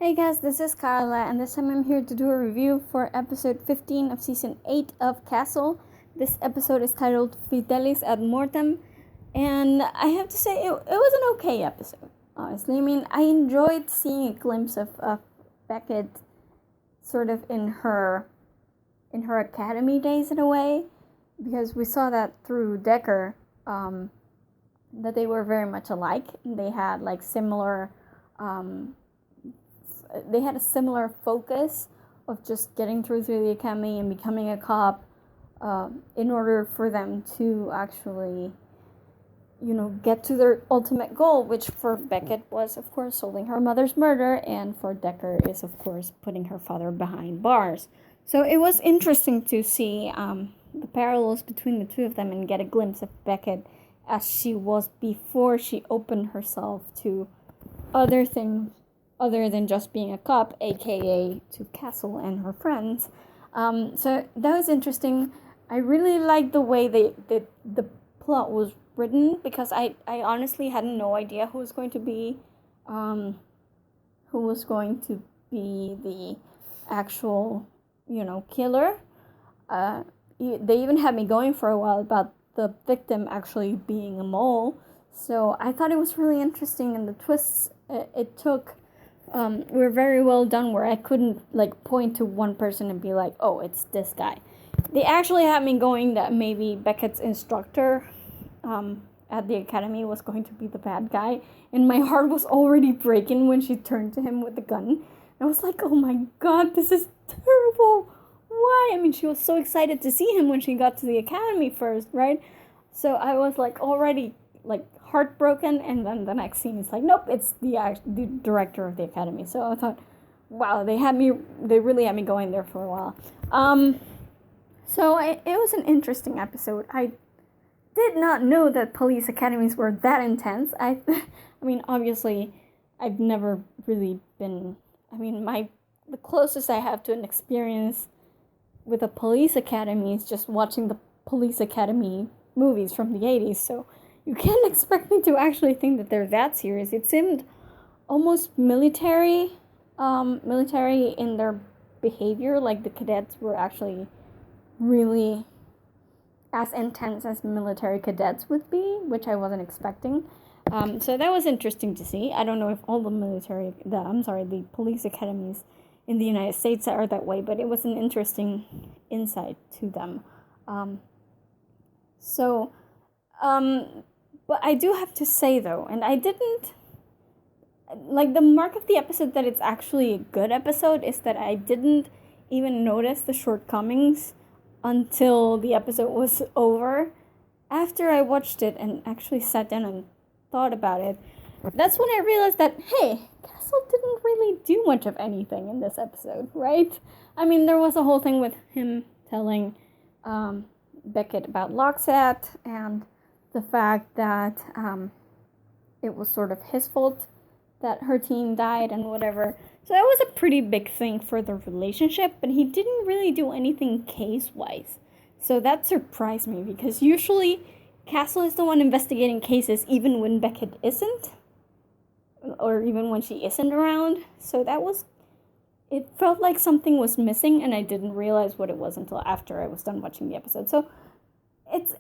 Hey guys, this is Carla, and this time I'm here to do a review for episode 15 of season 8 of Castle. This episode is titled Fidelis at Mortem, and I have to say it was an okay episode, honestly. I mean, I enjoyed seeing a glimpse of Beckett sort of in her academy days in a way, because we saw that through Decker, that they were very much alike. They had like similar they had a similar focus of just getting through the academy and becoming a cop, in order for them to actually, get to their ultimate goal, which for Beckett was, of course, solving her mother's murder, and for Decker is, of course, putting her father behind bars. So it was interesting to see the parallels between the two of them and get a glimpse of Beckett as she was before she opened herself to other things other than just being a cop, aka to Castle and her friends. So that was interesting. I really liked the way the plot was written, because I honestly had no idea who was going to be the actual killer. They even had me going for a while about the victim actually being a mole. So I thought it was really interesting, and the twists it took were very well done, where I couldn't point to one person and be like, oh, it's this guy. They actually had me going that maybe Beckett's instructor at the academy was going to be the bad guy, and my heart was already breaking when she turned to him with the gun. I was like, oh my god, this is terrible. Why? I mean, she was so excited to see him when she got to the academy first, right? So I was already heartbroken, and then the next scene is nope, it's the director of the academy. So I thought, wow, they really had me going there for a while. So it was an interesting episode. I did not know that police academies were that intense. I mean, obviously, I've never really been. I mean, the closest I have to an experience with a police academy is just watching the police academy movies from the 80s. So you can't expect me to actually think that they're that serious. It seemed almost military in their behavior. The cadets were actually really as intense as military cadets would be, which I wasn't expecting. So that was interesting to see. I don't know if all the police academies in the United States are that way, but it was an interesting insight to them. But I do have to say, though, and I didn't, the mark of the episode that it's actually a good episode is that I didn't even notice the shortcomings until the episode was over. After I watched it and actually sat down and thought about it, that's when I realized that, hey, Castle didn't really do much of anything in this episode, right? I mean, there was a whole thing with him telling Beckett about Loxat, and the fact that it was sort of his fault that her team died and whatever. So that was a pretty big thing for the relationship, but he didn't really do anything case-wise. So that surprised me, because usually Castle is the one investigating cases even when Beckett isn't, or even when she isn't around. So it felt like something was missing, and I didn't realize what it was until after I was done watching the episode. So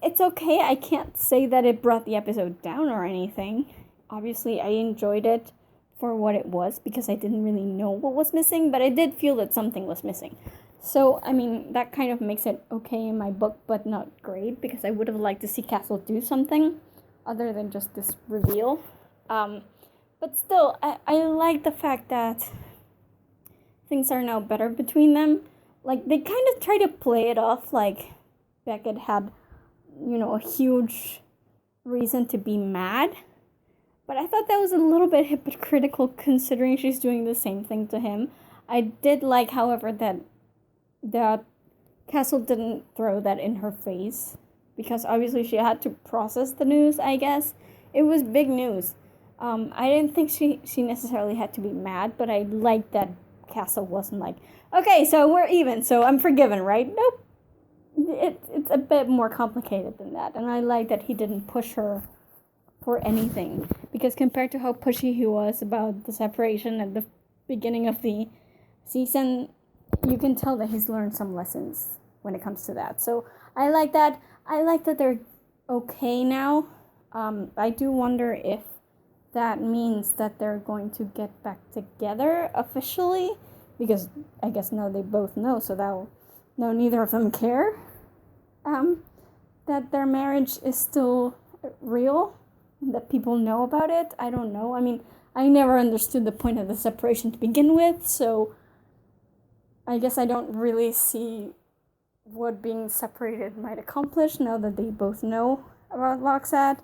it's okay. I can't say that it brought the episode down or anything. Obviously, I enjoyed it for what it was, because I didn't really know what was missing, but I did feel that something was missing. So, I mean, that kind of makes it okay in my book, but not great, because I would have liked to see Castle do something other than just this reveal. But still, I like the fact that things are now better between them. They kind of try to play it off like Beckett had a huge reason to be mad. But I thought that was a little bit hypocritical, considering she's doing the same thing to him. I did like, however, that Castle didn't throw that in her face, because obviously she had to process the news, I guess. It was big news. I didn't think she necessarily had to be mad, but I liked that Castle wasn't like, okay, so we're even, so I'm forgiven, right? Nope. It's a bit more complicated than that, and I like that he didn't push her for anything, because compared to how pushy he was about the separation and the beginning of the season, you can tell that he's learned some lessons when it comes to that. So I like that. I like that they're okay now. I do wonder if that means that they're going to get back together officially, because I guess now they both know, so neither of them care that their marriage is still real, that people know about it. I don't know. I mean, I never understood the point of the separation to begin with, so I guess I don't really see what being separated might accomplish now that they both know about Loxat.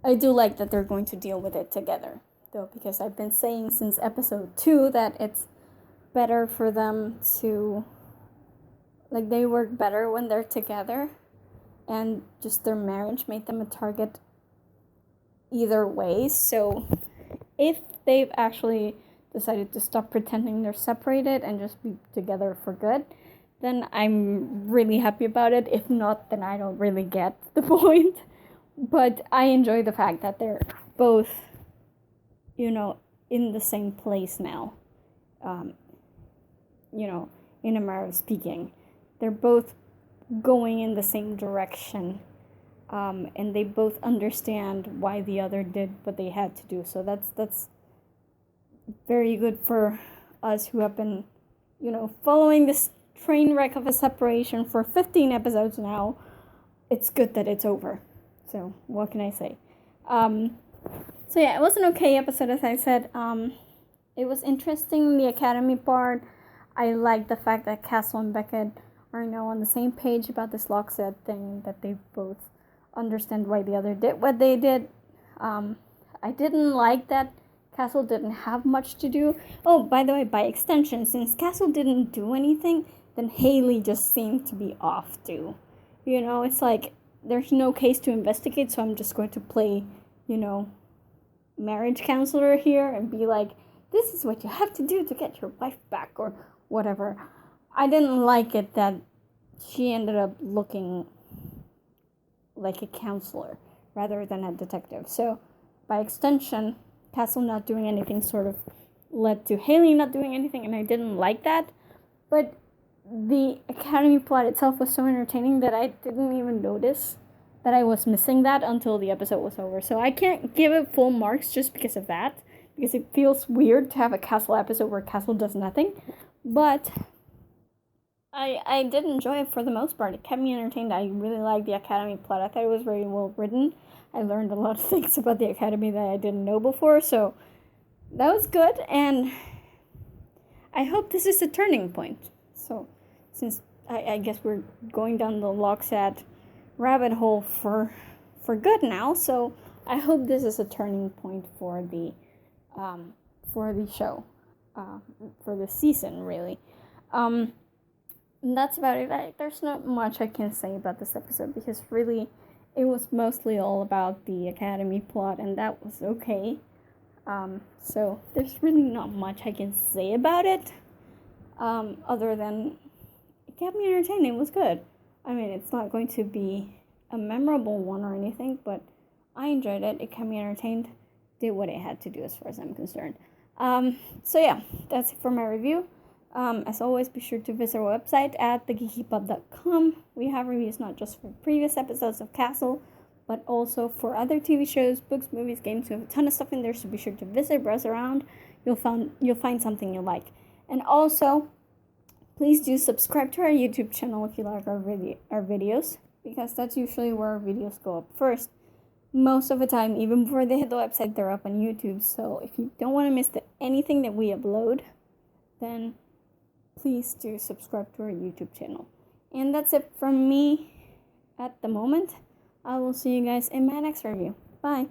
I do like that they're going to deal with it together, though, because I've been saying since episode 2 that it's better for them to, like, they work better when they're together, and just their marriage made them a target either way. So if they've actually decided to stop pretending they're separated and just be together for good, then I'm really happy about it. If not, then I don't really get the point. But I enjoy the fact that they're both, in the same place now. In a matter of speaking. They're both going in the same direction. And they both understand why the other did what they had to do. So that's very good for us who have been, following this train wreck of a separation for 15 episodes now. It's good that it's over. So what can I say? So yeah, it was an okay episode, as I said. It was interesting, the Academy part. I like the fact that Castle and Beckett are now on the same page about this Loxat thing, that they both understand why the other did what they did. I didn't like that Castle didn't have much to do. Oh, by the way, by extension, since Castle didn't do anything, then Haley just seemed to be off too. It's like, there's no case to investigate, so I'm just going to play, marriage counselor here and be like, this is what you have to do to get your wife back, or whatever. I didn't like it that she ended up looking like a counselor rather than a detective. So, by extension, Castle not doing anything sort of led to Haley not doing anything, and I didn't like that. But the Academy plot itself was so entertaining that I didn't even notice that I was missing that until the episode was over. So I can't give it full marks just because of that, because it feels weird to have a Castle episode where Castle does nothing. But I did enjoy it for the most part. It kept me entertained. I really liked the Academy plot. I thought it was very well written. I learned a lot of things about the Academy that I didn't know before, so that was good, and I hope this is a turning point. So, since I guess we're going down the Loxat rabbit hole for good now, so I hope this is a turning point for the show, for the season, really. And that's about it. There's not much I can say about this episode, because really it was mostly all about the Academy plot, and that was okay. So there's really not much I can say about it, other than it kept me entertained. It was good. I mean, it's not going to be a memorable one or anything, but I enjoyed it. It kept me entertained. Did what it had to do as far as I'm concerned. So yeah, that's it for my review. As always, be sure to visit our website at thegeekypub.com. We have reviews not just for previous episodes of Castle, but also for other TV shows, books, movies, games. We have a ton of stuff in there, so be sure to visit, browse around. You'll find something you like. And also, please do subscribe to our YouTube channel if you like our videos, because that's usually where our videos go up first. Most of the time, even before they hit the website, they're up on YouTube. So if you don't want to miss anything that we upload, then please do subscribe to our YouTube channel. And that's it from me at the moment. I will see you guys in my next review. Bye.